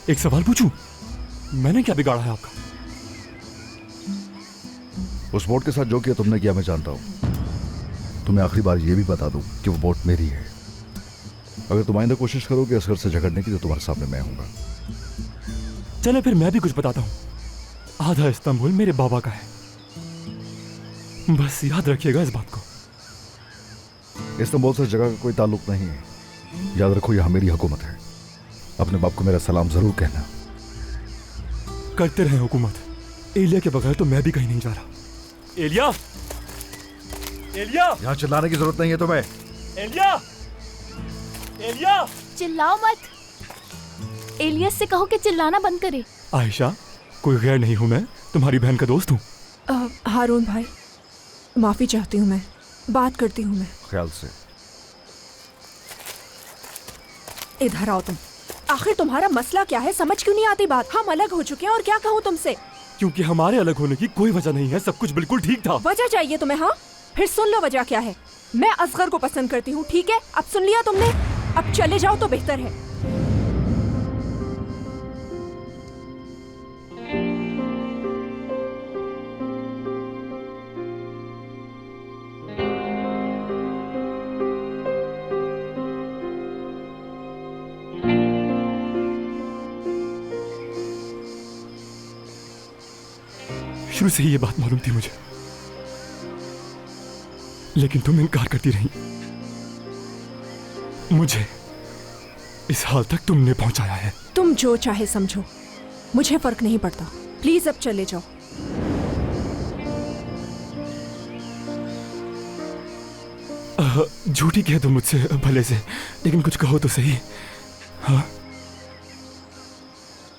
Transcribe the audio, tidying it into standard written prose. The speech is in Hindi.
एक सवाल पूछूं? मैंने क्या बिगाड़ा है आपका? उस बोट के साथ जो किया तुमने किया मैं जानता हूं। तुम्हें आखिरी बार ये भी बता दूं कि वो बोट मेरी है। अगर तुम आइंदा कोशिश करोगे असगर से झगड़ने की तो तुम्हारे सामने मैं हूंगा। चले फिर मैं भी कुछ बताता हूं। आधा इस्तांबुल मेरे बाबा का है, बस याद रखिएगा इस बात को। इस्तांबुल से जगह का कोई ताल्लुक नहीं है, याद रखो यहां मेरी हुकूमत है। अपने बाप को मेरा सलाम जरूर कहना। करते रहे हुकूमत, एलिया के बगैर तो मैं भी कहीं नहीं जा रहा। एलिया, एलिया, यहां चिल्लाने की जरूरत नहीं है तुम्हें। एलिया, एलिया। चिल्लाओ मत। एलियस से कहो कि चिल्लाना बंद करे। आयशा, कोई गैर नहीं हूं मैं, तुम्हारी बहन का दोस्त हूं। हारून भाई, माफी चाहती हूँ, मैं बात करती हूँ। मैं ख्याल से। इधर आओ तुम। आखिर तुम्हारा मसला क्या है? समझ क्यों नहीं आती बात? हम अलग हो चुके हैं और क्या कहूँ तुमसे? क्योंकि हमारे अलग होने की कोई वजह नहीं है, सब कुछ बिल्कुल ठीक था। वजह चाहिए तुम्हें? हाँ, फिर सुन लो वजह क्या है। मैं असगर को पसंद करती हूँ, ठीक है? अब सुन लिया तुमने, अब चले जाओ तो बेहतर है। शुरू से ही ये बात मालूम थी मुझे, लेकिन तुम इनकार करती रही। मुझे इस हाल तक तुमने पहुंचाया है। तुम जो चाहे समझो, मुझे फर्क नहीं पड़ता। प्लीज अब चले जाओ। झूठी कह दो मुझसे भले से, लेकिन कुछ कहो तो सही। हाँ,